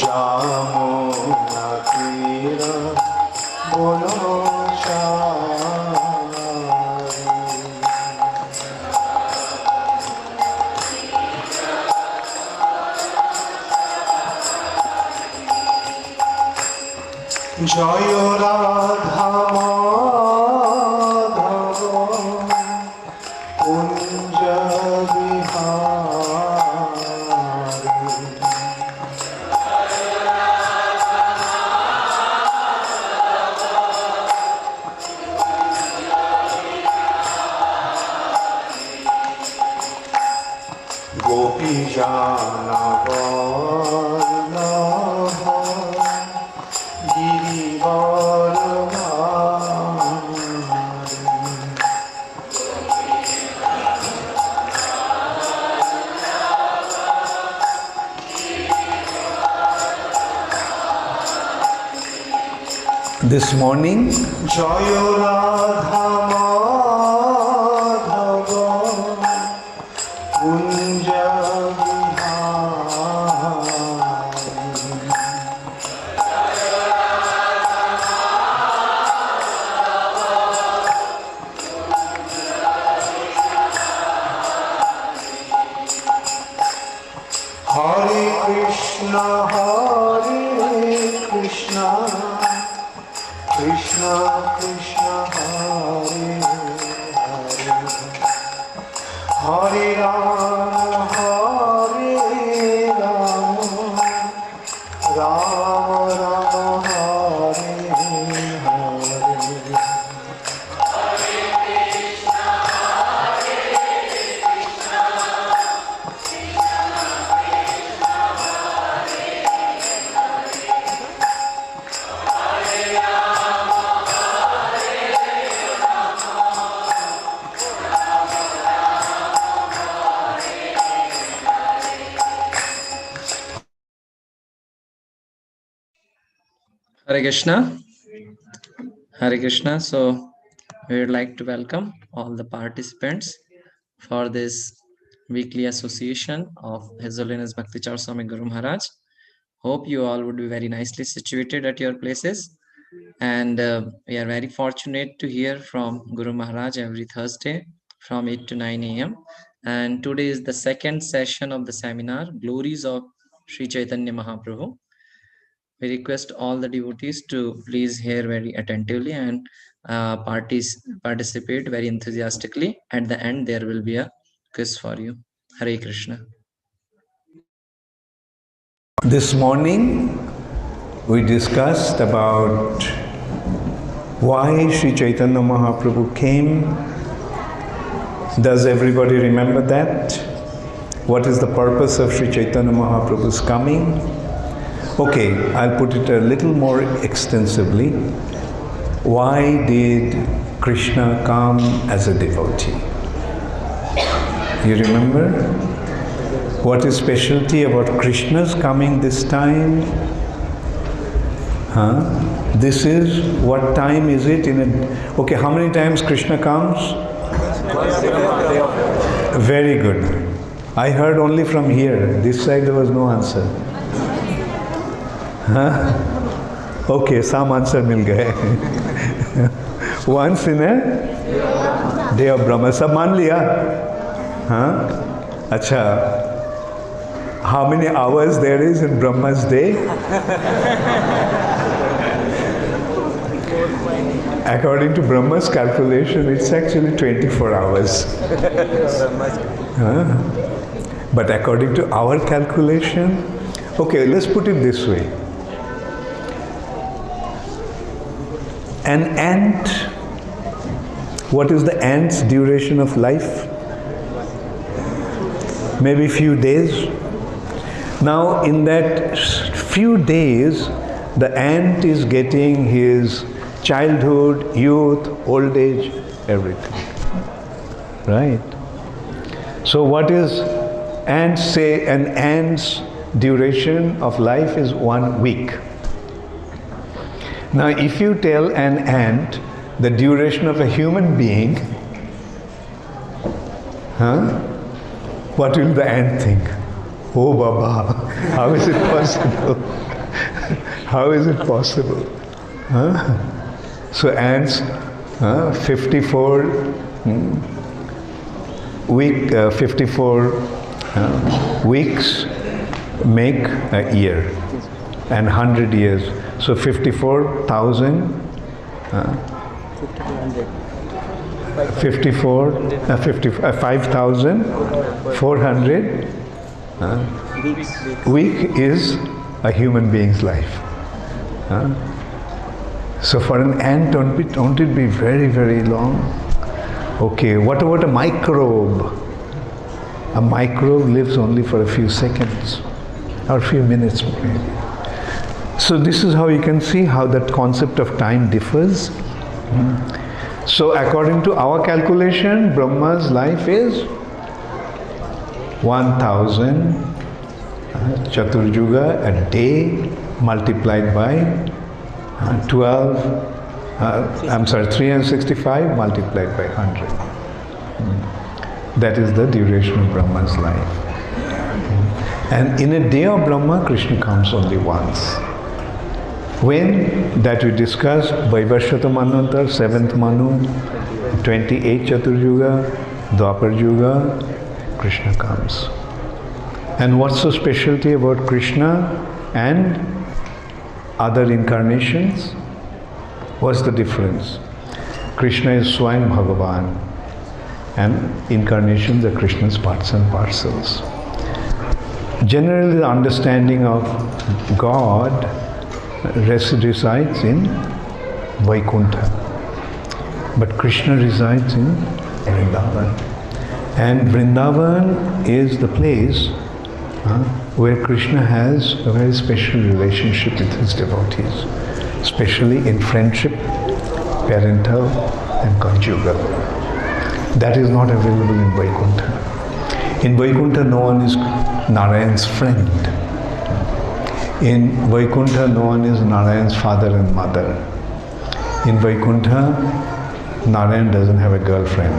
Yamuna Tira Jaya Radha Madhava Kunja Vihari Gopi Jana Vallabha This morning, Jaya Radha Madhava Kunja Hare Krishna, Krishna Krishna, Hare Hare, Hare Rama, Rama Rama, Hare Hare. Hare Krishna. Hare Krishna. So we would like to welcome all the participants for this weekly association of His Holiness Bhakti Char Swami Guru Maharaj. Hope you all would be very nicely situated at your places. And we are very fortunate to hear from Guru Maharaj every Thursday from 8 to 9 a.m. And today is the second session of the seminar, Glories of Sri Chaitanya Mahaprabhu. We request all the devotees to please hear very attentively and participate very enthusiastically. At the end, there will be a quiz for you. Hare Krishna. This morning, we discussed about why Sri Chaitanya Mahaprabhu came. Does everybody remember that? What is the purpose of Sri Chaitanya Mahaprabhu's coming? Okay, I'll put it a little more extensively. Why did Krishna come as a devotee? You remember? What is specialty about Krishna's coming this time? This is, what time is it? Okay, how many times Krishna comes? Very good. I heard only from here. This side there was no answer. Okay, some answer mil gaye. Once in a day of Brahma. Sab maan liya? Acha. How many hours there is in Brahma's day? According to Brahma's calculation, it's actually 24 hours. But according to our calculation, okay, let's put it this way. An ant, what is the ant's duration of life? Maybe few days. Now in that few days, the ant is getting his childhood, youth, old age, everything. Right? So what is ants say? An ant's duration of life is 1 week. Now if you tell an ant the duration of a human being, what will the ant think? Oh Baba, how is it possible? How is it possible? Huh? So ants, 54 weeks make a year, and 100 years. So 54,000. 5,400 week is a human being's life. So for an ant, don't it be very, very long? Okay, what about a microbe? A microbe lives only for a few seconds or a few minutes maybe. So this is how you can see how that concept of time differs. So according to our calculation, Brahma's life is 1,000 Chaturjuga a day multiplied by 365 multiplied by 100. That is the duration of Brahma's life. And in a day of Brahma, Krishna comes only once. When? That we discussed, Vaivashvata Manvantar, 7th Manu, 28 Chaturjuga, Dwapar Yuga, Krishna comes. And what's the specialty about Krishna and other incarnations? What's the difference? Krishna is Swayam Bhagavan, and incarnations are Krishna's parts and parcels. Generally, the understanding of God resides in Vaikuntha, but Krishna resides in Vrindavan. And Vrindavan is the place where Krishna has a very special relationship with his devotees, especially in friendship, parental and conjugal. That is not available in Vaikuntha. In Vaikuntha, no one is Narayan's friend. In Vaikuntha, no one is Narayan's father and mother. In Vaikuntha, Narayan doesn't have a girlfriend.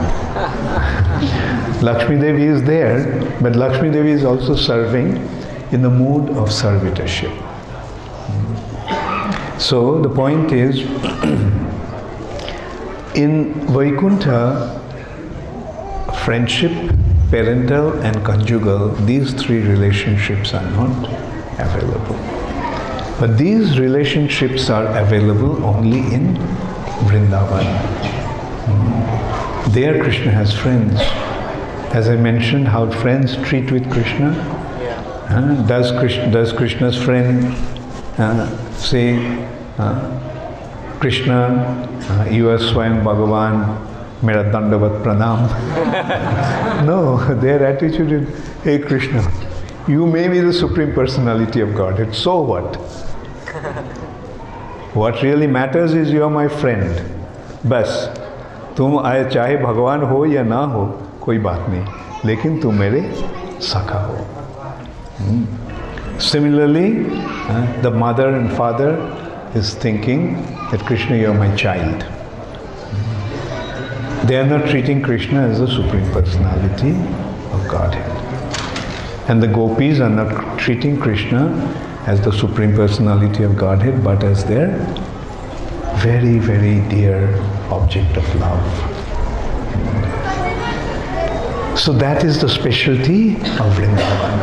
Lakshmi Devi is there, but Lakshmi Devi is also serving in the mood of servitorship. So the point is, in Vaikuntha, friendship, parental and conjugal, these three relationships are not available. But these relationships are available only in Vrindavan. There Krishna has friends. As I mentioned, how friends treat with Krishna. Does Krishna's friend say, Krishna, you are Swayam Bhagavan, Mera Dandavat Pranam? No, their attitude is, hey Krishna, you may be the Supreme Personality of Godhead, so what? What really matters is you are my friend. Bas, तुम चाहे भगवान हो या ना हो, कोई बात नहीं, लेकिन तुम मेरे सखा हो. Similarly, the mother and father is thinking that Krishna, you are my child. They are not treating Krishna as the Supreme Personality of Godhead. And the gopis are not treating Krishna as the Supreme Personality of Godhead, but as their very, very dear object of love. So that is the specialty of Vrindavan.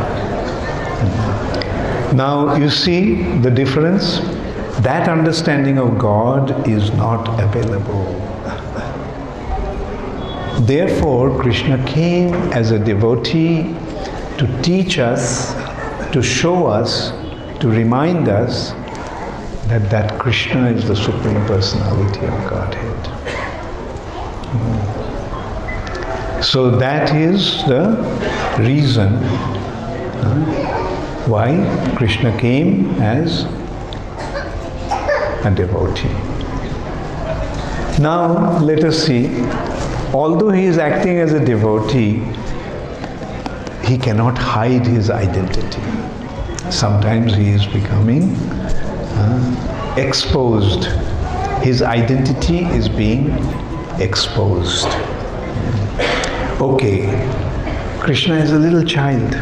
Now you see the difference. That understanding of God is not available. Therefore, Krishna came as a devotee to teach us, to show us, to remind us that Krishna is the Supreme Personality of Godhead. So that is the reason why Krishna came as a devotee. Now let us see, although he is acting as a devotee, he cannot hide his identity. Sometimes he is becoming exposed. His identity is being exposed. Okay, Krishna is a little child.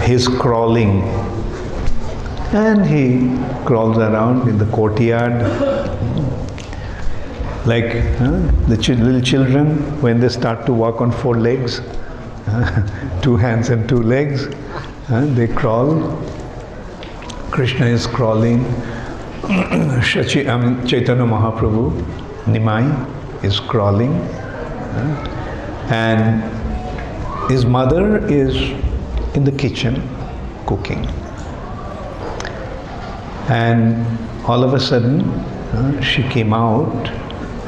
He is crawling. And he crawls around in the courtyard. Like the little children when they start to walk on 4 legs, 2 hands and 2 legs, they crawl. Krishna is crawling. Chaitanya Mahaprabhu, Nimai, is crawling. And his mother is in the kitchen cooking. And all of a sudden, she came out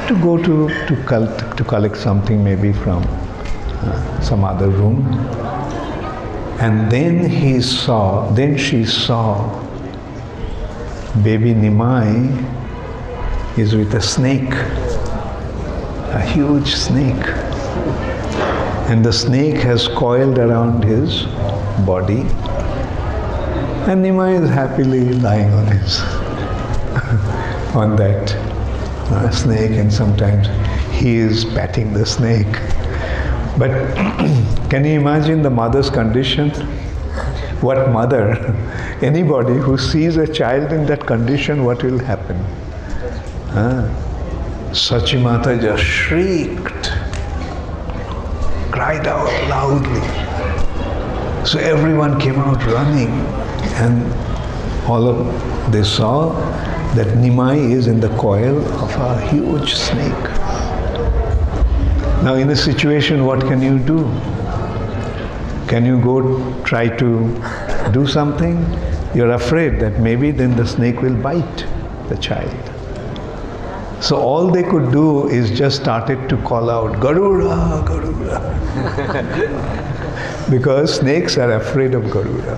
to go to collect something maybe from some other room. And then she saw baby Nimai is with a snake, a huge snake. And the snake has coiled around his body. And Nimai is happily lying on his, on that snake, and sometimes he is patting the snake. But can you imagine the mother's condition? What mother? Anybody who sees a child in that condition, what will happen? Sachimata just shrieked, cried out loudly. So everyone came out running, and they saw that Nimai is in the coil of a huge snake. Now in a situation, what can you do? Can you go try to do something? You're afraid that maybe then the snake will bite the child. So all they could do is just started to call out, Garuda, Garuda. Because snakes are afraid of Garuda.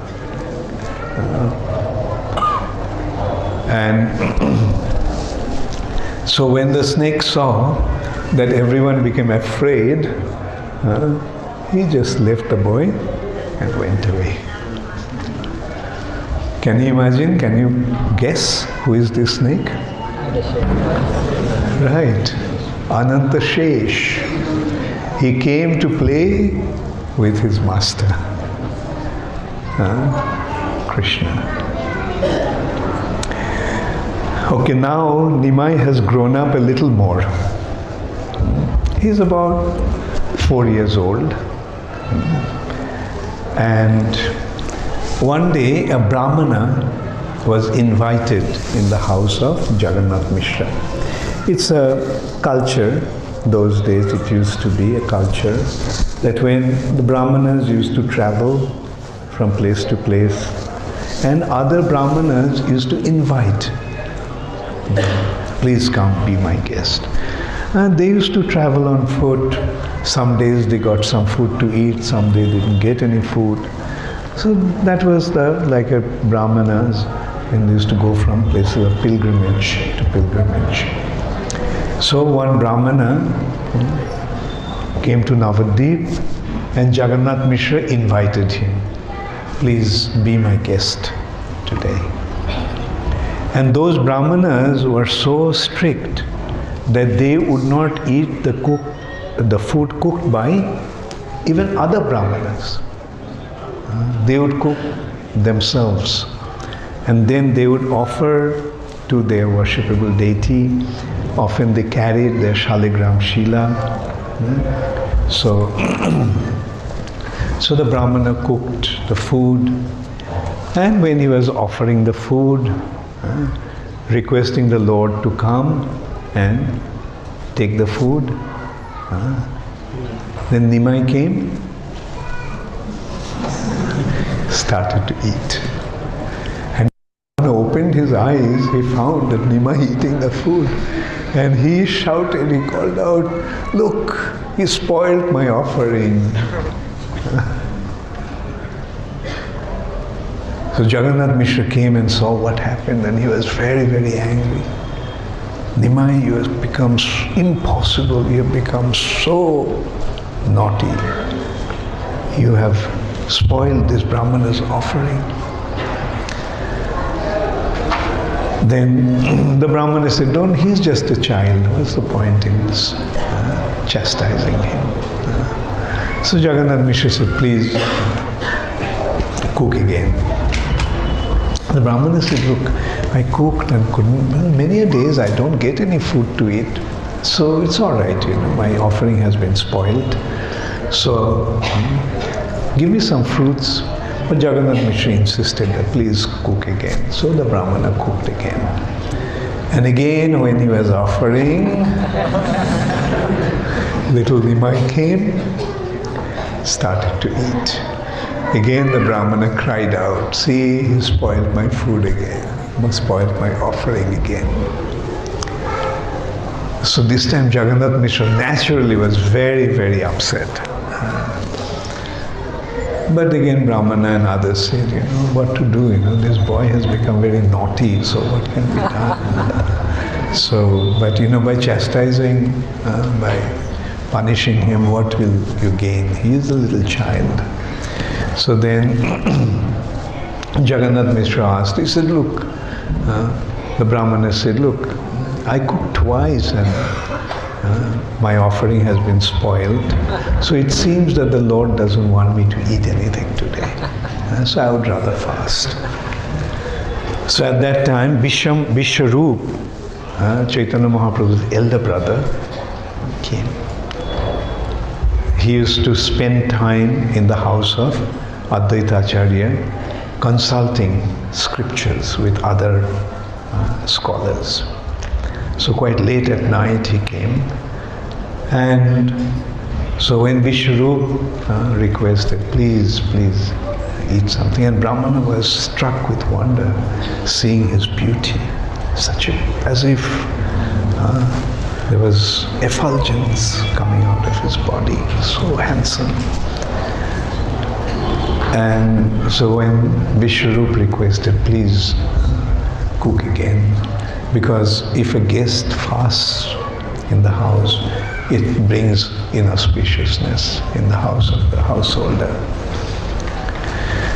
And so when the snake saw that everyone became afraid, he just left the boy and went away. Can you imagine? Can you guess who is this snake? Right, Ananta Shesh. He came to play with his master, Krishna. Okay, now Nimai has grown up a little more. He's about 4 years old. And one day a Brahmana was invited in the house of Jagannath Mishra. It's a culture, those days it used to be a culture, that when the Brahmanas used to travel from place to place, and other Brahmanas used to invite, please come, be my guest. And they used to travel on foot. Some days they got some food to eat, some days they didn't get any food. So that was like a Brahmanas, and they used to go from places of pilgrimage to pilgrimage. So one Brahmana came to Navadvip, and Jagannath Mishra invited him, please be my guest today. And those Brahmanas were so strict that they would not eat the food cooked by even other Brahmanas. They would cook themselves, and then they would offer to their worshipable deity. Often they carried their Shaligram Shila. So the Brahmana cooked the food, and when he was offering the food, requesting the Lord to come and take the food, then Nimai came, started to eat. And when he opened his eyes, he found that Nimai eating the food. And he shouted, he called out, look, he spoiled my offering. So Jagannath Mishra came and saw what happened, and he was very, very angry. Nimai, you have become impossible, you have become so naughty. You have spoiled this Brahmana's offering. Then the Brahmana said, he's just a child, what's the point in this, chastising him? So Jagannath Mishra said, please, cook again. The Brahmana said, look, I cooked and couldn't, well, many a days I don't get any food to eat. So it's all right, my offering has been spoiled. So give me some fruits. But Jagannath Mishra insisted that please cook again. So the Brahmana cooked again. And again, when he was offering, little Nimai came, started to eat. Again the Brahmana cried out, see, he spoiled my food again, spoiled my offering again. So this time Jagannath Mishra naturally was very, very upset. But again Brahmana and others said, what to do, this boy has become very naughty, so what can be done? So, but by chastising, by punishing him, what will you gain? He is a little child. So then Jagannath Mishra asked, he said, look, the Brahmana said, look, I cooked twice and my offering has been spoiled. So it seems that the Lord doesn't want me to eat anything today. So I would rather fast. So at that time, Vishwarup, Chaitanya Mahaprabhu's elder brother, came. He used to spend time in the house of Advaita Acharya, consulting scriptures with other scholars. So quite late at night he came, and so when Vishwarup requested, please eat something, and Brahmana was struck with wonder, seeing his beauty, as if there was effulgence coming out of his body, so handsome. And so when Vishwarup requested, please cook again, because if a guest fasts in the house, it brings inauspiciousness in the house of the householder.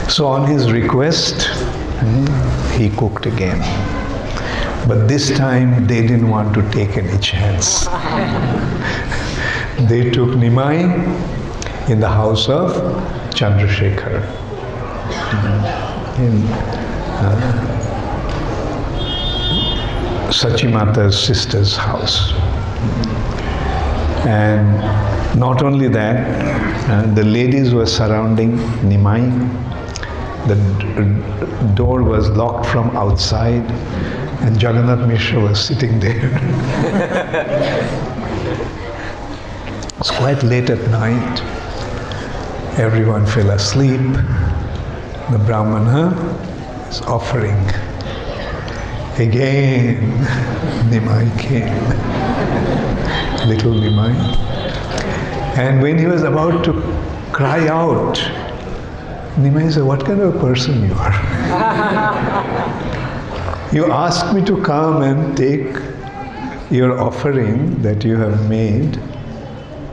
So on his request, he cooked again. But this time they didn't want to take any chance. They took Nimai in the house of Chandrasekhar. In Sachimata's sister's house. And not only that, the ladies were surrounding Nimai. The door was locked from outside, and Jagannath Mishra was sitting there. It's quite late at night. Everyone fell asleep. The Brahmana is offering. Again, Nimai came. Little Nimai. And when he was about to cry out, Nimai said, what kind of a person you are? You asked me to come and take your offering that you have made,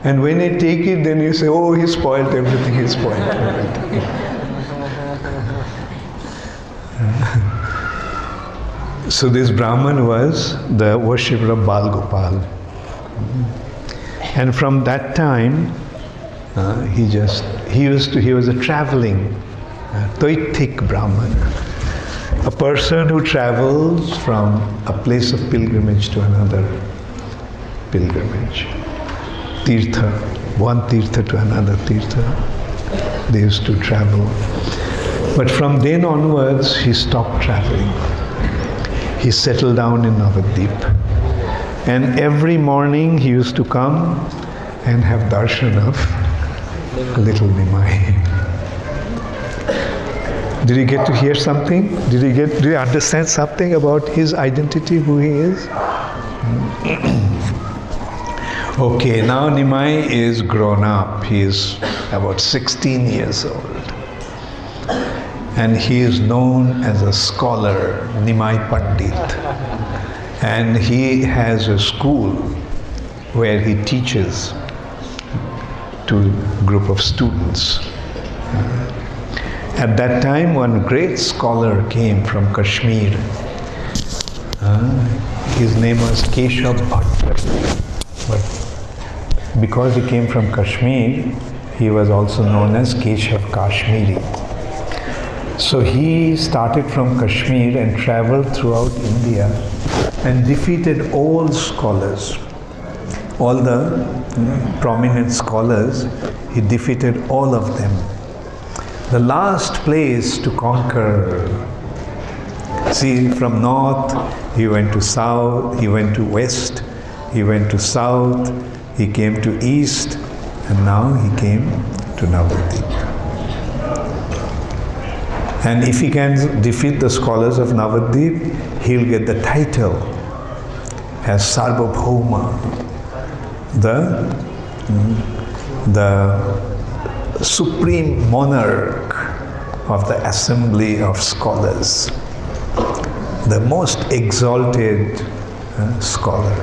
and when I take it, then you say, oh, he spoiled everything, he spoiled everything. So this Brahman was the worshipper of Bal Gopal. And from that time, he was a traveling, Toitik Brahman. A person who travels from a place of pilgrimage to another pilgrimage. Tirtha, one Tirtha to another Tirtha. They used to travel. But from then onwards, he stopped traveling. He settled down in Navadvip. And every morning he used to come and have darshan of little Nimai. Did you get to hear something? Do you understand something about his identity, who he is? Okay, now Nimai is grown up. He is about 16 years old. And he is known as a scholar, Nimai Pandit. And he has a school where he teaches to a group of students. At that time, one great scholar came from Kashmir. His name was Keshav Bhatt. But because he came from Kashmir, he was also known as Keshav Kashmiri. So he started from Kashmir and traveled throughout India and defeated all scholars, all the prominent scholars. He defeated all of them. The last place to conquer. See, from north, he went to south, he went to west, he went to south, he came to east, and now he came to Navadvip. And if he can defeat the scholars of Navadvip, he'll get the title as Sarvabhauma, the supreme monarch of the assembly of scholars, the most exalted scholar.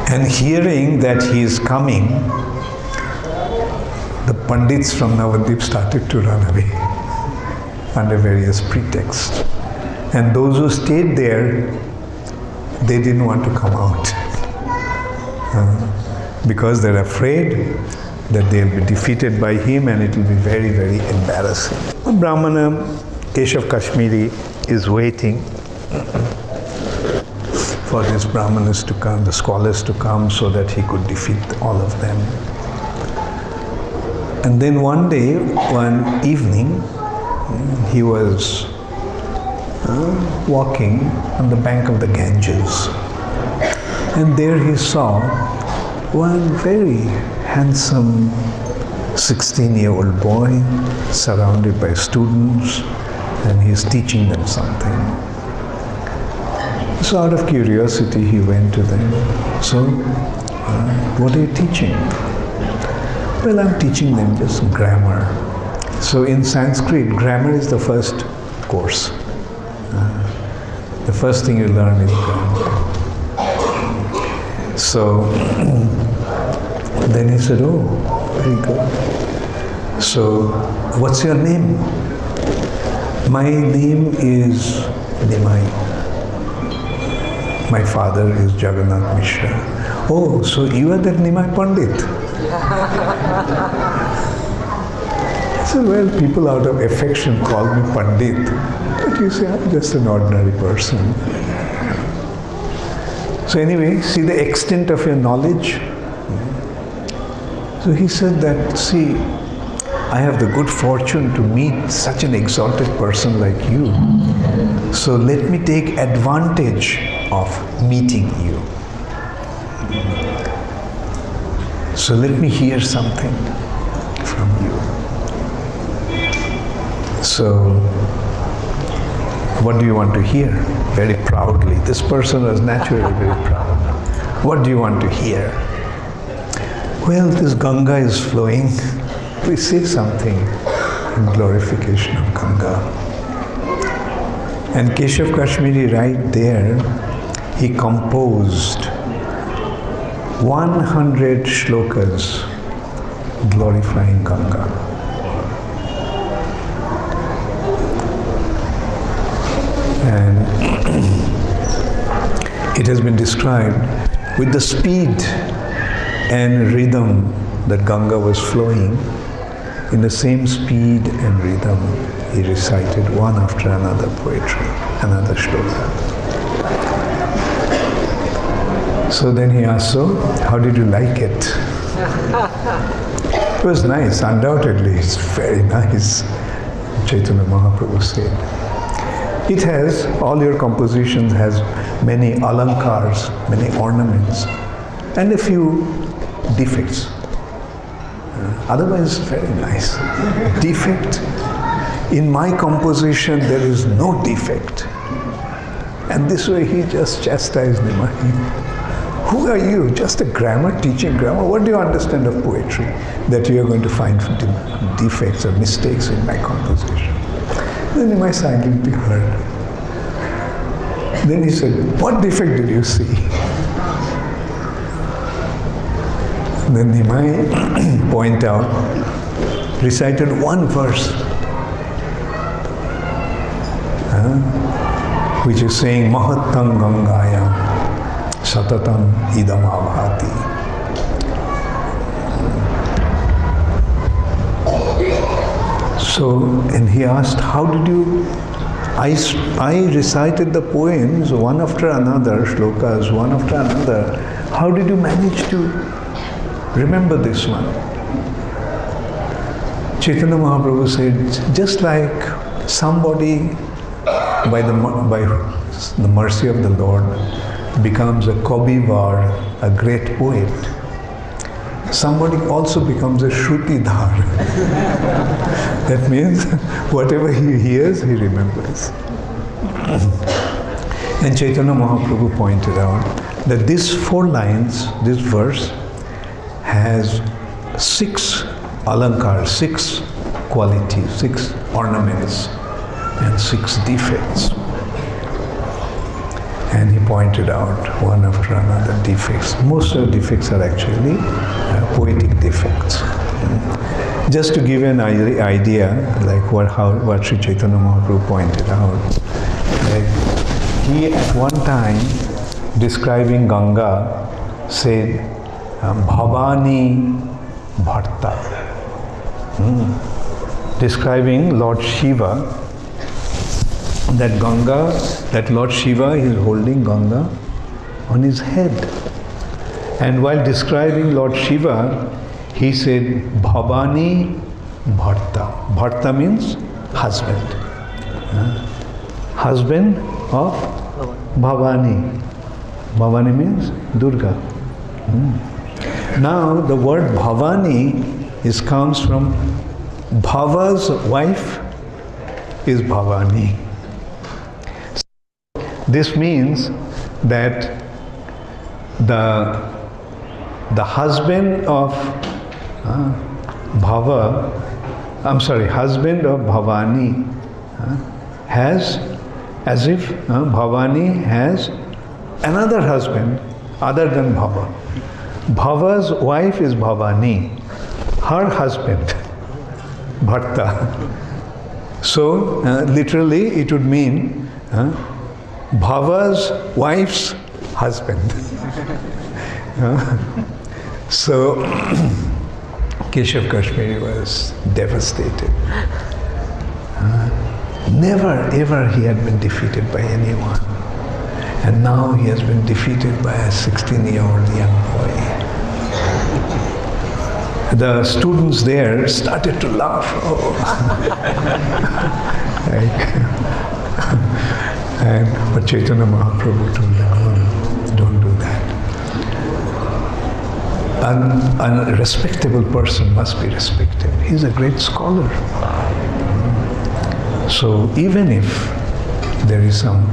And hearing that he is coming, the Pandits from Navadvip started to run away under various pretexts. And those who stayed there, they didn't want to come out because they're afraid that they'll be defeated by him and it will be very, very embarrassing. Brahmana Keshav Kashmiri is waiting for these Brahmanas to come, the scholars to come, so that he could defeat all of them. And then one day, one evening, he was walking on the bank of the Ganges. And there he saw one very handsome 16-year-old boy surrounded by students, and he's teaching them something. So out of curiosity, he went to them. So, what are you teaching? Well, I'm teaching them just grammar. So in Sanskrit, grammar is the first course. The first thing you learn is grammar. So then he said, oh, very good. So what's your name? My name is Nimai. My father is Jagannath Mishra. Oh, so you are that Nimai Pandit? I said, well, people out of affection call me Pandit, but you say I'm just an ordinary person. So anyway, see the extent of your knowledge. So he said that, see, I have the good fortune to meet such an exalted person like you. So let me take advantage of meeting you. So let me hear something from you. So, what do you want to hear? Very proudly. This person was naturally very proud. What do you want to hear? Well, this Ganga is flowing. Please say something in glorification of Ganga. And Keshav Kashmiri, right there, he composed 100 shlokas glorifying Ganga. And it has been described with the speed and rhythm that Ganga was flowing. In the same speed and rhythm, he recited one after another poetry, another shloka. So then he asked, so how did you like it? It was nice, undoubtedly, it's very nice, Chaitanya Mahaprabhu said. It has, all your compositions has many alankars, many ornaments, and a few defects. Otherwise, very nice. Defect? In my composition, there is no defect. And this way he just chastised him. Who are you? Just a grammar, teaching grammar? What do you understand of poetry? That you are going to find defects or mistakes in my composition. Then Nimai silently heard. Then he said, what defect did you see? Then Nimai pointed out, recited one verse, which is saying, Mahattam Gangayam Satatam Idam Abhati. So, and he asked, how did you, I recited the poems one after another, shlokas one after another. How did you manage to remember this one? Chaitanya Mahaprabhu said, just like somebody by the mercy of the Lord becomes a Kabivar, a great poet, somebody also becomes a Shrutidhar. That means whatever he hears, he remembers. And Chaitanya Mahaprabhu pointed out that these 4 lines, this verse, has 6 alankar, 6 qualities, 6 ornaments, and 6 defects. And he pointed out one after another defects. Most of the defects are actually poetic defects. Just to give you an idea, like what Sri Chaitanya Mahaprabhu pointed out, like he at one time, describing Ganga, said, Bhavani Bharta. Describing Lord Shiva, that Ganga, that Lord Shiva is holding Ganga on his head. And while describing Lord Shiva, he said, Bhavani Bharta. Bharta means husband. Husband of Bhavani. Bhavani means Durga. Now the word Bhavani comes from Bhava's wife is Bhavani. This means that the husband of husband of Bhavani has, as if Bhavani has another husband other than Bhava. Bhava's wife is Bhavani, her husband, Bharta. So, literally it would mean Bhava's wife's husband. So, Keshav Kashmiri was devastated. Never ever he had been defeated by anyone. And now he has been defeated by a 16-year-old young boy. The students there started to laugh. But Chaitanya Mahaprabhu told them, no, don't do that. A respectable person must be respected. He's a great scholar. So even if there is some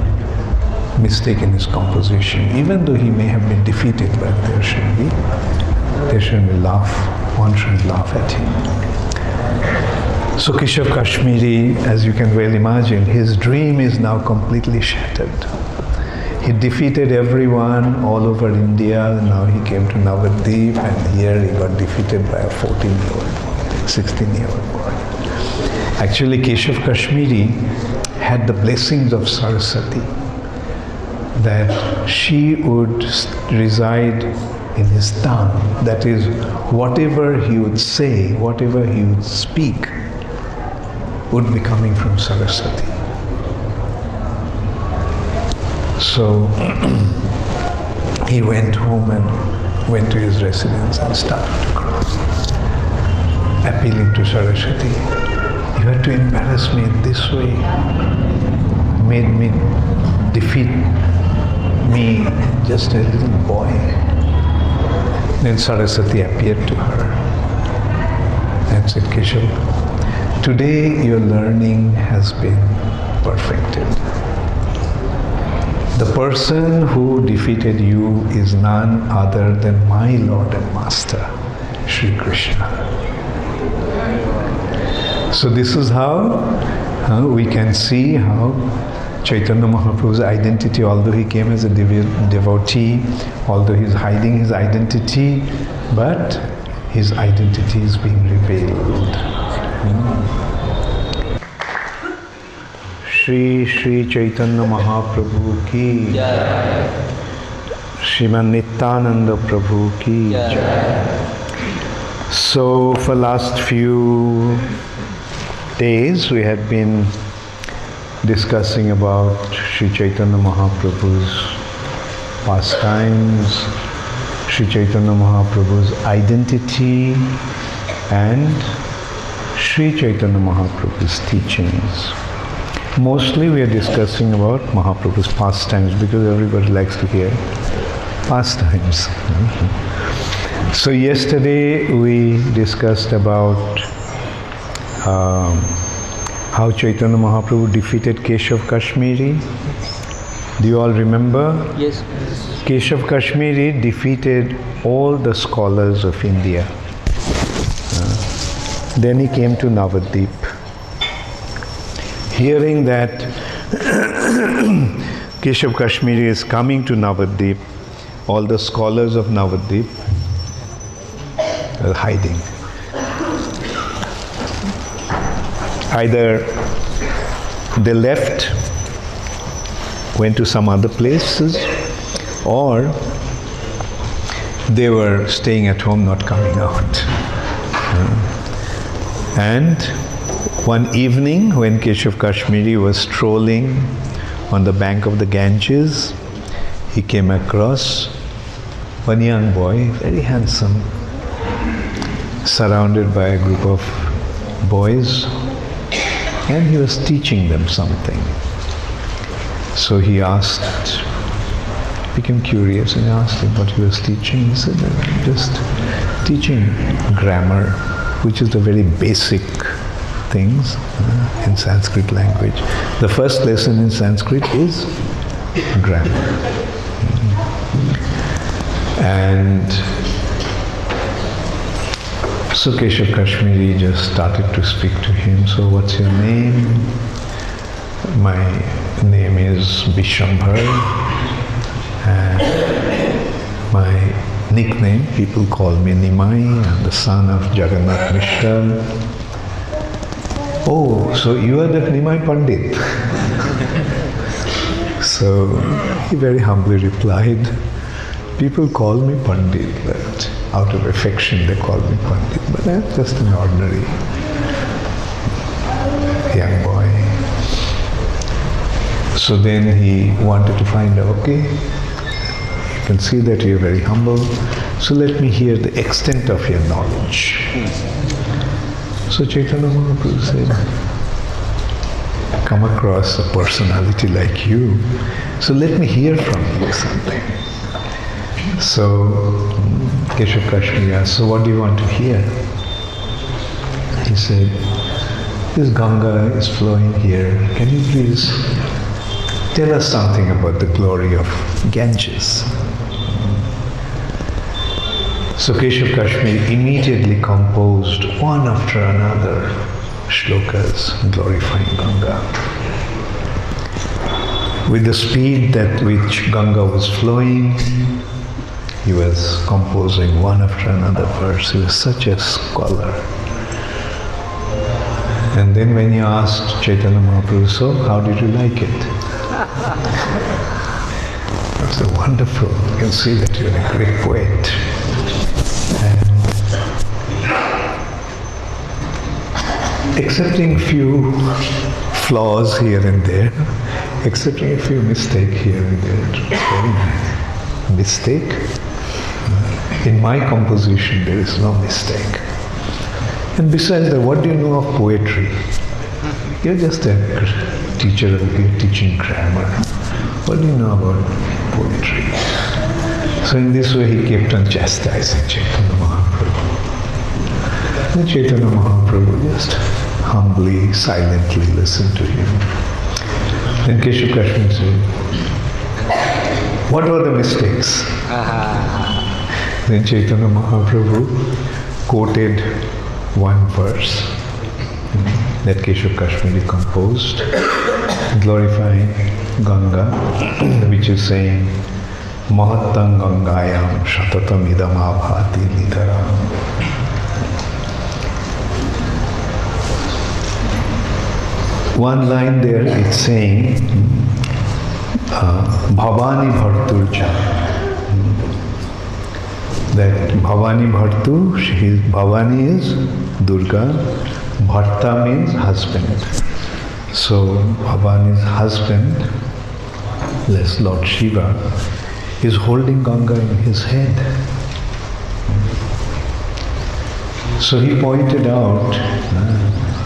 mistake in his composition, even though he may have been defeated, but there shouldn't be one shouldn't laugh at him. So Keshav Kashmiri, as you can well imagine, his dream is now completely shattered. He defeated everyone all over India. Now he came to Navadvip, and here he got defeated by a 14-year-old boy, 16-year-old boy. Actually, Keshav Kashmiri had the blessings of Saraswati, that she would reside in his tongue. That is, whatever he would say, whatever he would speak, would be coming from Saraswati. So he went home and went to his residence and started to cry, appealing to Saraswati. You had to embarrass me in this way, made me defeat me, just a little boy. Then Saraswati appeared to her and said, Keshav, today your learning has been perfected. The person who defeated you is none other than my Lord and Master, Sri Krishna. So this is how we can see how Chaitanya Mahaprabhu's identity, although he came as a devotee, although he's hiding his identity, but his identity is being revealed. Shri Shri Chaitanya Mahaprabhu ki Jai. Sriman Nityananda Prabhu ki Jai. So for last few days we had been discussing about Sri Chaitanya Mahaprabhu's pastimes, Sri Chaitanya Mahaprabhu's identity, and Sri Chaitanya Mahaprabhu's teachings. Mostly we are discussing about Mahaprabhu's pastimes because everybody likes to hear pastimes. So yesterday we discussed about how Chaitanya Mahaprabhu defeated Keshav Kashmiri. Do you all remember? Yes. Keshav Kashmiri defeated all the scholars of India. Then he came to Navadvip. Hearing that Keshav Kashmiri is coming to Navadvip, all the scholars of Navadvip are hiding. Either they left, went to some other places, or they were staying at home, not coming out. And one evening, when Keshav Kashmiri was strolling on the bank of the Ganges, he came across one young boy, very handsome, surrounded by a group of boys, and he was teaching them something. So he asked, became curious and asked him what he was teaching. He said, I'm just teaching grammar, which is the very basic things in Sanskrit language. The first lesson in Sanskrit is grammar. And so Keshav Kashmiri just started to speak to him. So what's your name? My name is Vishambhar. And my nickname, people call me Nimai. I'm the son of Jagannath Mishra. Oh, so you are that Nimai Pandit? So he very humbly replied, people call me Pandit, but out of affection they call me Pandit, but I'm just an ordinary young boy. So then he wanted to find out, okay, you can see that you're very humble, so let me hear the extent of your knowledge. So Chaitanya Mahaprabhu said, come across a personality like you, so let me hear from you something. So Keshav Kashmiri asked, so what do you want to hear? He said, this Ganga is flowing here. Can you please tell us something about the glory of Ganges? So Keshav Kashmiri immediately composed one after another shlokas glorifying Ganga. With the speed at which Ganga was flowing, he was composing one after another verse. He was such a scholar. And then when he asked Chaitanya Mahaprabhu, so how did you like it? I said, wonderful. You can see that you're a great poet. And accepting few flaws here and there, accepting a few mistakes here and there, it was very nice. Mistake? In my composition, there is no mistake. And besides that, what do you know of poetry? You're just a teacher, you're teaching grammar. What do you know about poetry? So in this way, he kept on chastising Chaitanya Mahaprabhu. And Chaitanya Mahaprabhu just humbly, silently listened to him. Then Keshav Kashmiri said, what were the mistakes? Then Chaitanya Mahaprabhu quoted one verse that Keshav Kashmiri composed, glorifying Ganga, which is saying, Mahattam Gangayam Shatatam Idam Abhati Nidharam. One line there it's saying, Bhavani Bharturja. That Bhavani Bhartu, Bhavani is Durga, Bharta means husband. So Bhavani's husband, less Lord Shiva, is holding Ganga in his head. So he pointed out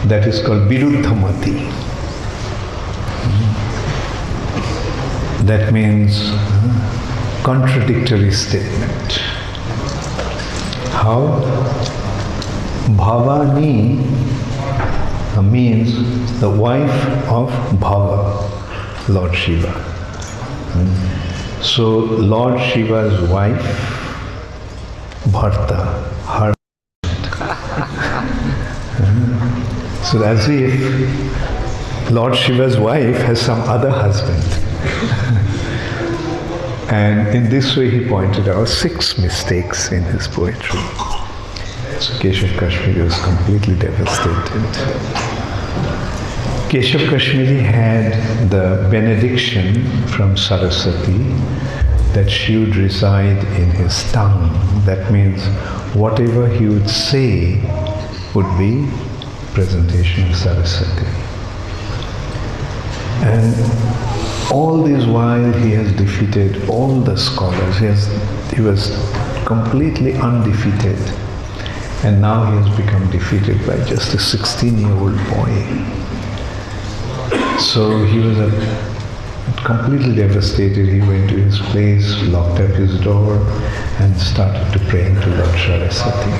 that is called Viruddhamati. That means contradictory statement. How? Bhavani means the wife of Bhava, Lord Shiva. So Lord Shiva's wife, Bharta, her. So as if Lord Shiva's wife has some other husband. And in this way he pointed out 6 mistakes in his poetry. So Keshav Kashmiri was completely devastated. Keshav Kashmiri had the benediction from Saraswati that she would reside in his tongue. That means whatever he would say would be presentation of Saraswati. And all this while he has defeated all the scholars. He was completely undefeated. And now he has become defeated by just a 16-year-old boy. So he was completely devastated. He went to his place, locked up his door, and started to pray to Lord Saraswati.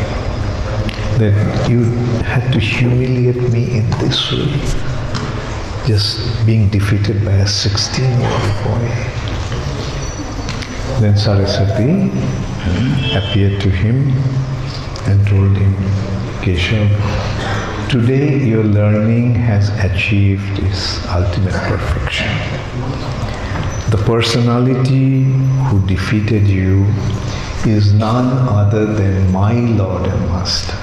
That you had to humiliate me in this way, just being defeated by a 16-year-old boy. Then Saraswati appeared to him and told him, Keshav, today your learning has achieved its ultimate perfection. The personality who defeated you is none other than my Lord and Master.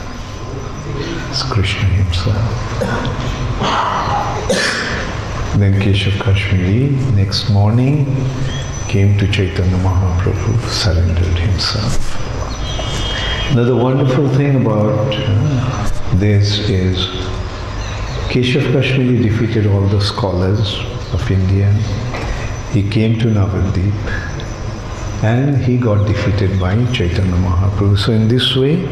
It's Krishna himself. Then Keshav Kashmiri next morning came to Chaitanya Mahaprabhu, surrendered himself. Now the wonderful thing about this is Keshav Kashmiri defeated all the scholars of India. He came to Navadvip and he got defeated by Chaitanya Mahaprabhu. So in this way,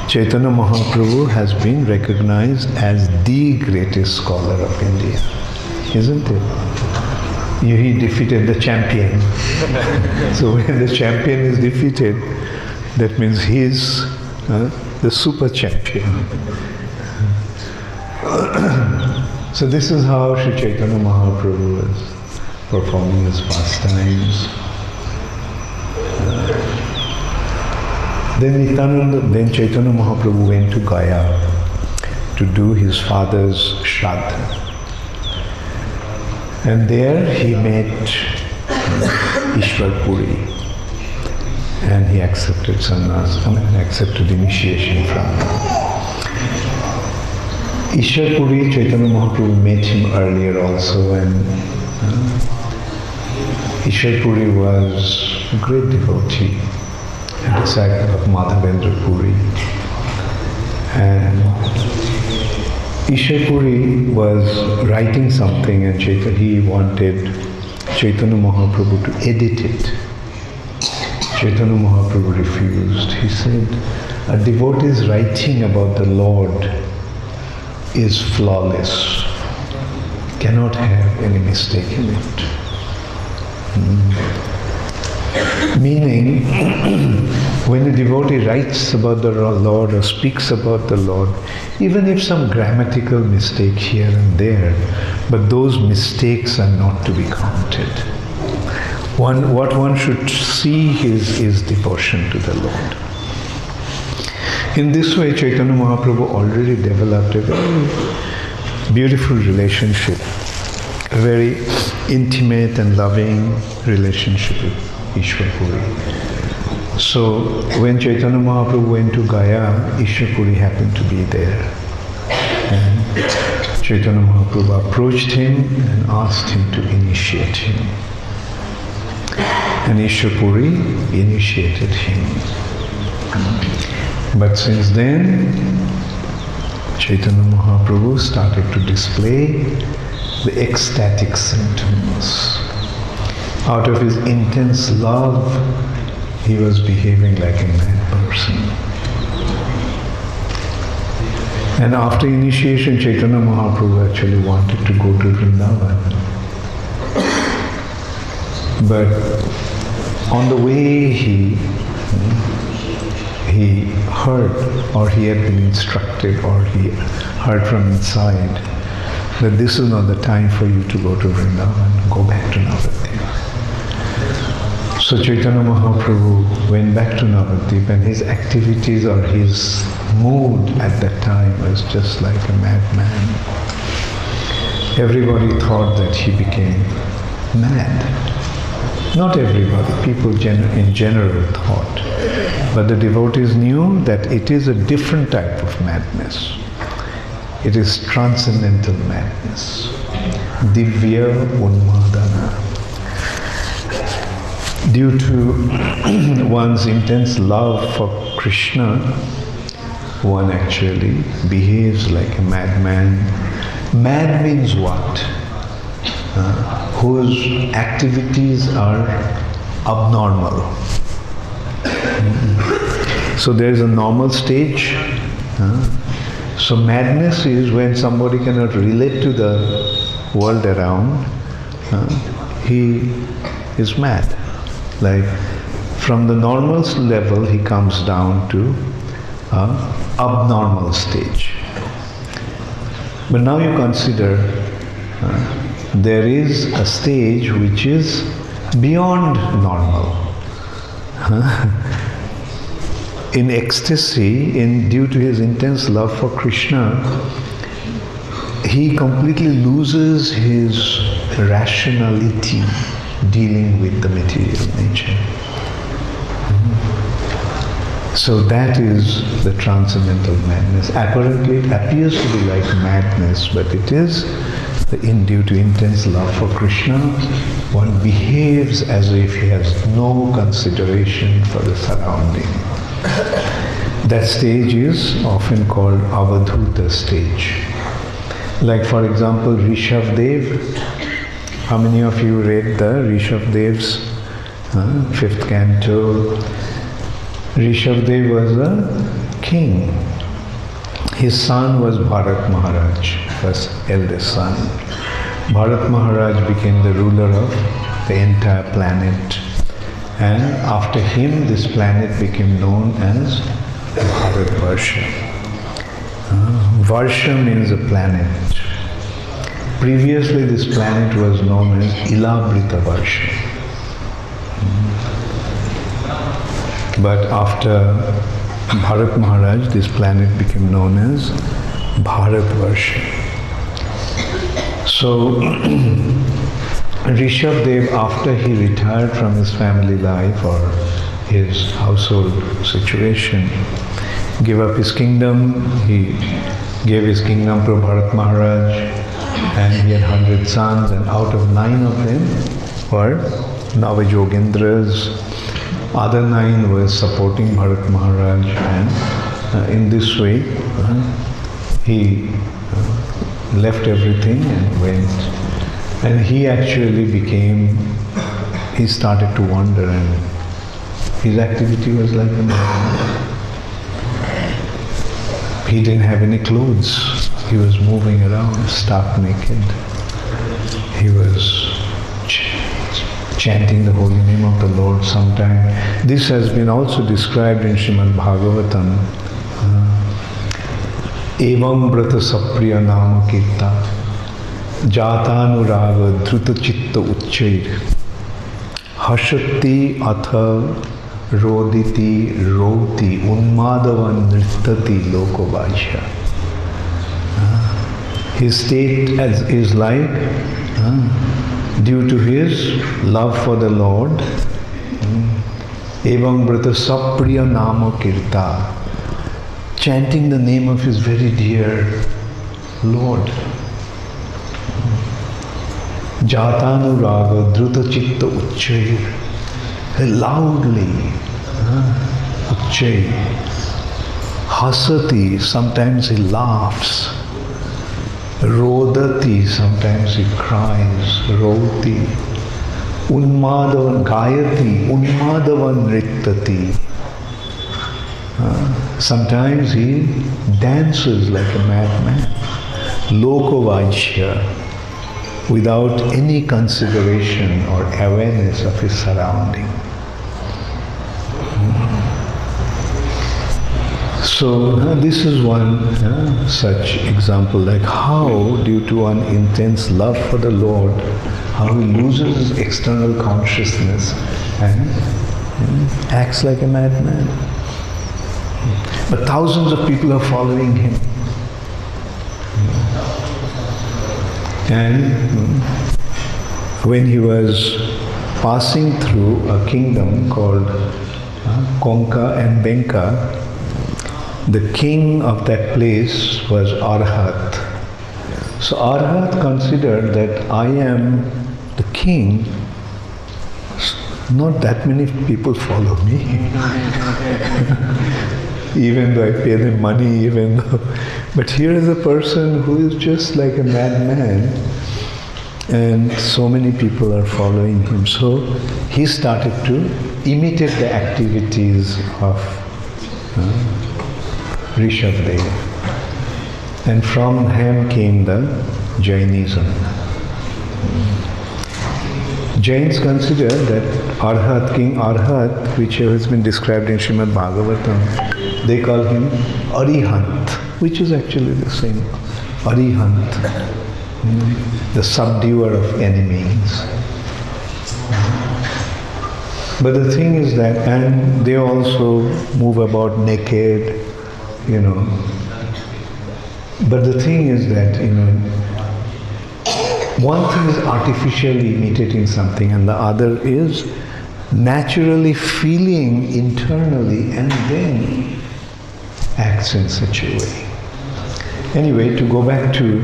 Chaitanya Mahaprabhu has been recognized as the greatest scholar of India, isn't it? He defeated the champion. So when the champion is defeated, that means he is the super champion. So this is how Sri Chaitanya Mahaprabhu was performing his pastimes. Then Chaitanya Mahaprabhu went to Gaya to do his father's Shraddha. And there he met Ishwar Puri. And he accepted sannyas, accepted initiation from him. Ishwar Puri, Chaitanya Mahaprabhu met him earlier also, and Ishwar Puri was a great devotee, a disciple of Madhavendra Puri. And Ishwar Puri was writing something and he wanted Chaitanya Mahaprabhu to edit it. Chaitanya Mahaprabhu refused. He said, a devotee's writing about the Lord is flawless, cannot have any mistake in it. Meaning, when a devotee writes about the Lord or speaks about the Lord, even if some grammatical mistake here and there, but those mistakes are not to be counted. What one should see is devotion to the Lord. In this way, Chaitanya Mahaprabhu already developed a very beautiful relationship, a very intimate and loving relationship with Ishwar Puri. So when Chaitanya Mahaprabhu went to Gaya, Ishwar Puri happened to be there. And Chaitanya Mahaprabhu approached him and asked him to initiate him. And Ishwar Puri initiated him. But since then, Chaitanya Mahaprabhu started to display the ecstatic symptoms. Out of his intense love, he was behaving like a mad person. And after initiation, Chaitanya Mahaprabhu actually wanted to go to Vrindavan. But on the way he heard, or he had been instructed, or he heard from inside that this is not the time for you to go to Vrindavan, go back to Navadvip. So Chaitanya Mahaprabhu went back to Navadvip, and his activities or his mood at that time was just like a madman. Everybody thought that he became mad. Not everybody, people in general thought. But the devotees knew that it is a different type of madness. It is transcendental madness. Divya Unmadana. Due to one's intense love for Krishna, one actually behaves like a madman. Mad means what? Whose activities are abnormal. So there is a normal stage. So madness is when somebody cannot relate to the world around. He is mad. Like from the normal level, he comes down to abnormal stage. But now you consider there is a stage which is beyond normal. In ecstasy, due to his intense love for Krishna, he completely loses his rationality dealing with the material nature. So that is the transcendental madness. Apparently it appears to be like madness, but it is due to intense love for Krishna, one behaves as if he has no consideration for the surrounding. That stage is often called Avadhuta stage. Like for example, Rishabdev. How many of you read the Rishabdev's 5th canto? Rishabdev was a king. His son was Bharat Maharaj, first eldest son. Bharat Maharaj became the ruler of the entire planet. And after him, this planet became known as Bharatvarsha. Varsha means a planet. Previously, this planet was known as Ilabrita Varsha. But after Bharat Maharaj, this planet became known as Bharatvarsha. So, Rishabdev, after he retired from his family life or his household situation, gave up his kingdom. He gave his kingdom to Bharat Maharaj, and he had 100 sons, and out of 9 of them were Navajogendras. Other 9 were supporting Bharat Maharaj, and in this way he left everything and went. And he actually he started to wander, and his activity was like a madman. He didn't have any clothes. He was moving around stark naked. He was chanting the holy name of the Lord sometime. This has been also described in Srimad Bhagavatam. Evam brata sapriya nama kirta jatanuraga dhruta chitta uchchair hashati atha roditi roti unmadavan nrittati lokobhaisha. His state is like, due to his love for the Lord, evam brata sapriya nama kirta, chanting the name of his very dear Lord. Jatanuraga dhruta chitta uchchair, loudly, uchchair. Hasati, sometimes he laughs. Rodati, sometimes he cries. Roti. Unmadavan Gayati, Unmadavan Riktati. Sometimes he dances like a madman. Lokovajya, without any consideration or awareness of his surrounding. So this is one such example, like how due to one intense love for the Lord, how he loses his external consciousness and acts like a madman. But thousands of people are following him. And when he was passing through a kingdom called Konka and Benka, the king of that place was Arhat. So Arhat considered that I am the king, not that many people follow me. Even though I pay them money, but here is a person who is just like a madman, and so many people are following him. So he started to imitate the activities of Rishabdev. And from him came the Jainism. Jains consider that Arhat, King Arhat, which has been described in Srimad Bhagavatam, they call him Arihant, which is actually the same. Arihant, the subduer of enemies. But the thing is that, and they also move about naked, But the thing is that, one thing is artificially imitating something, and the other is naturally feeling internally and then acts in such a way. Anyway, to go back to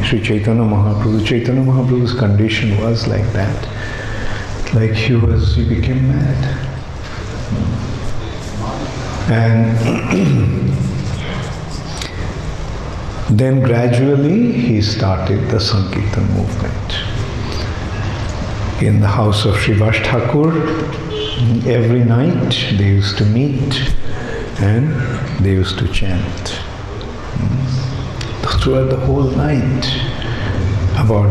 Sri Chaitanya Mahaprabhu's condition was like that. Like he became mad. And then gradually he started the Sankirtan movement. In the house of Srivas Thakur, every night they used to meet and they used to chant throughout the whole night about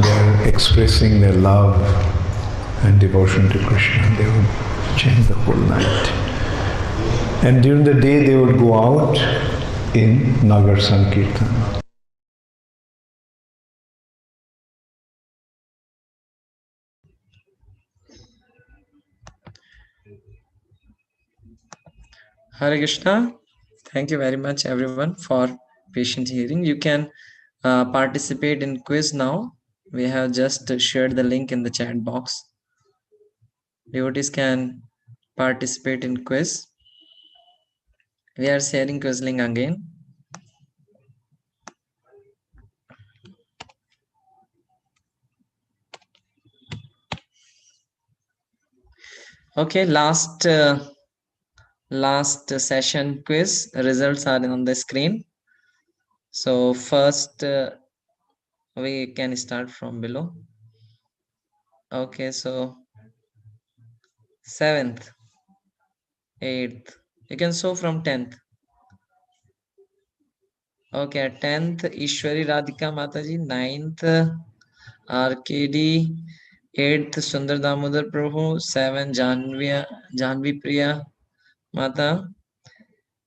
their expressing their love and devotion to Krishna. They would chant the whole night. And during the day they would go out in Nagar Sankirtan. Hare Krishna. Thank you very much everyone for patient hearing. You can participate in quiz now. We have just shared the link in the chat box. Devotees can participate in quiz. We are sharing quiz link again. Okay, last session quiz results are on the screen. So first we can start from below. Okay, so 7th, 8th, you can show from 10th. Okay, 10th Ishwari Radhika Mataji, 9th RKD, 8th Sundar Damodar Prabhu, 7th Janvi Priya Mata,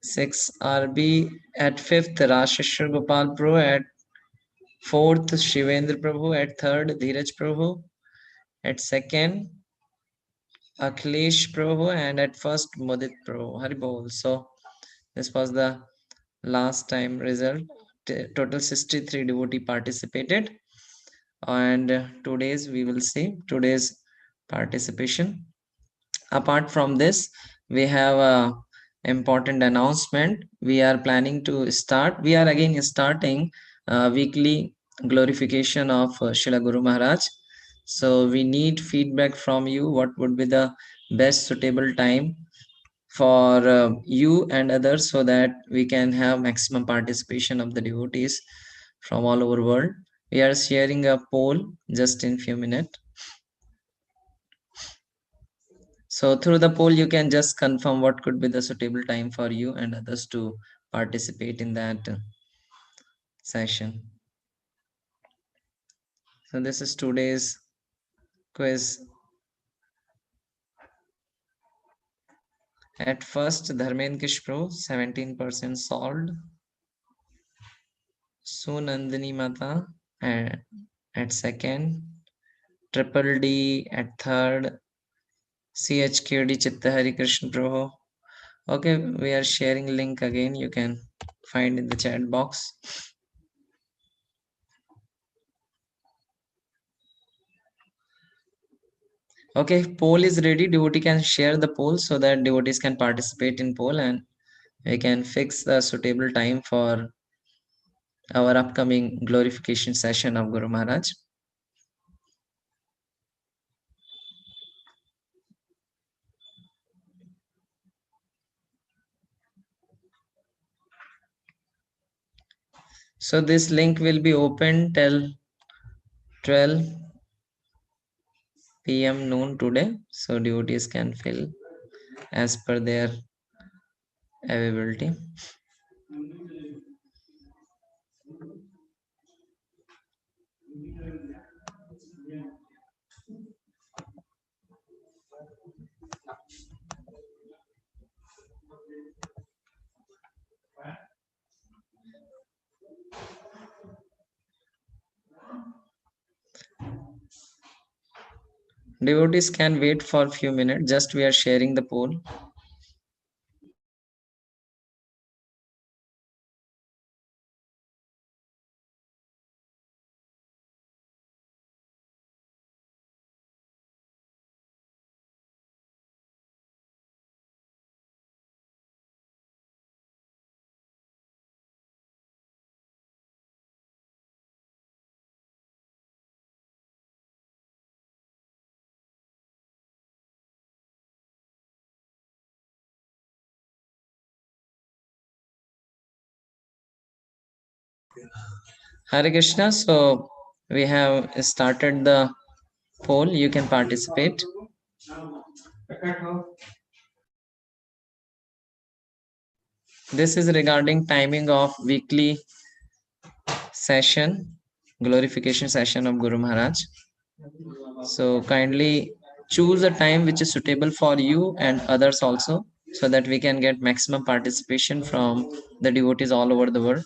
6th RB, at 5th Rasheshwar Gopal Prabhu, at 4th Shivendra Prabhu, at 3rd Dheeraj Prabhu, at 2nd Akhilesh Prabhu, and at 1st Mudit Prabhu. Hari Bol. So this was the last time result. Total 63 devotee participated, and today's we will see today's participation. Apart from this, we have a important announcement. We are planning to start. We are again starting weekly glorification of Srila Guru Maharaj. So we need feedback from you. What would be the best suitable time for you and others, so that we can have maximum participation of the devotees from all over world. We are sharing a poll just in few minutes. So through the poll, you can just confirm what could be the suitable time for you and others to participate in that session. So this is today's quiz. At first, Dharmenkish Pro, 17% solved. Sunandini Mata at second. Triple D at third. CHKD Chitta Hari Krishna Prabhu. Okay, we are sharing link again. You can find in the chat box. Okay, poll is ready. Devotee can share the poll so that devotees can participate in poll, and we can fix the suitable time for our upcoming glorification session of Guru Maharaj. So this link will be open till 12 p.m. noon today. So devotees can fill as per their availability. Devotees can wait for a few minutes. Just we are sharing the poll. Hare Krishna. So we have started the poll. You can participate. This is regarding timing of weekly session, glorification session of Guru Maharaj. So kindly choose a time which is suitable for you and others also, so that we can get maximum participation from the devotees all over the world.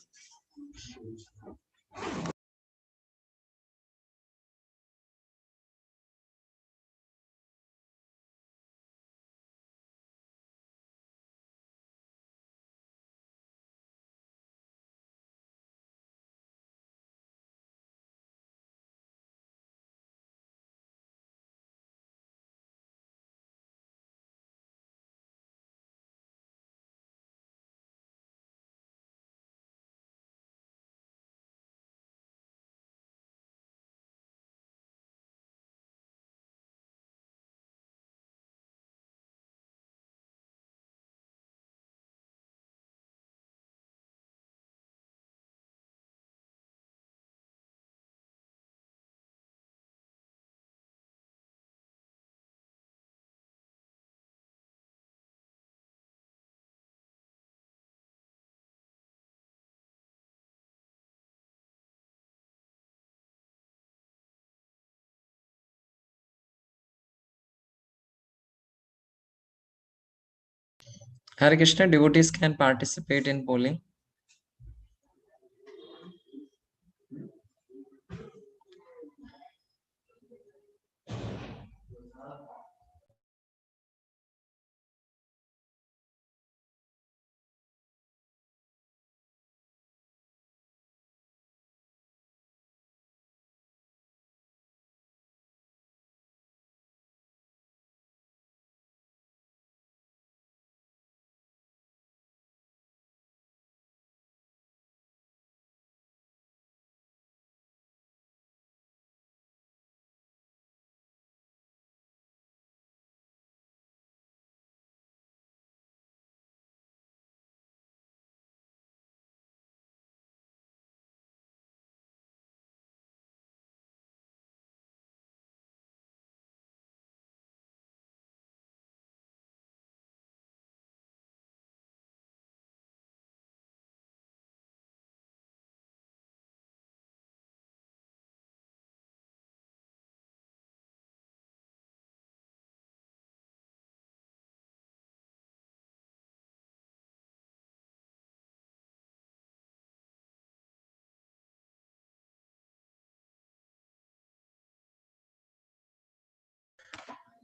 Hare Krishna, devotees can participate in polling.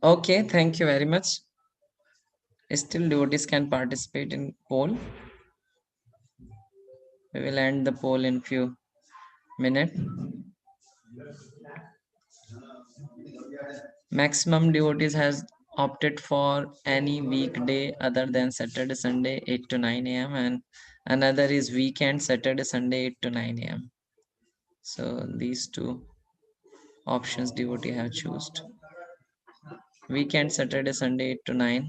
Okay, thank you very much. Still devotees can participate in poll. We will end the poll in few minutes. Maximum devotees has opted for any weekday other than Saturday, Sunday, 8 to 9 a.m. and another is weekend, Saturday, Sunday, 8 to 9 a.m. So these two options devotee have chosen. Weekend, Saturday, Sunday, 8 to 9.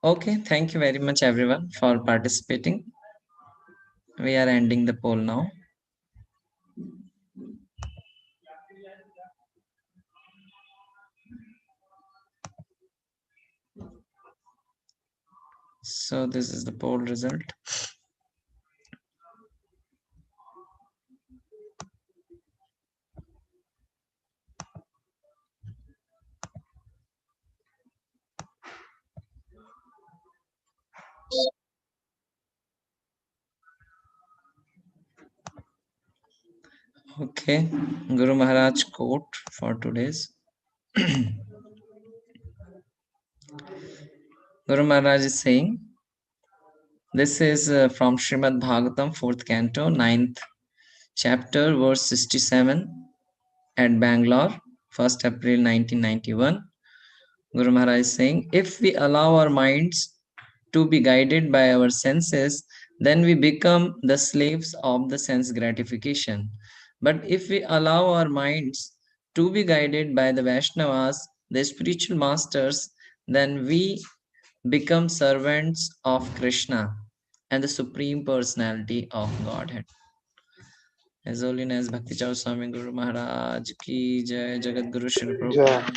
Okay, thank you very much everyone for participating. We are ending the poll now. So this is the poll result. Okay, Guru Maharaj quote for today's. Guru Maharaj is saying, this is from Srimad Bhagavatam, 4th canto, 9th chapter, verse 67 at Bangalore, 1st April 1991. Guru Maharaj is saying, if we allow our minds to be guided by our senses, then we become the slaves of the sense gratification. But if we allow our minds to be guided by the Vaishnavas, the spiritual masters, then we become servants of Krishna and the Supreme Personality of Godhead. His Holiness Bhakti Chaudhary Swami Guru Maharaj ki Jai, Jagat Guru Shri Prabhupada.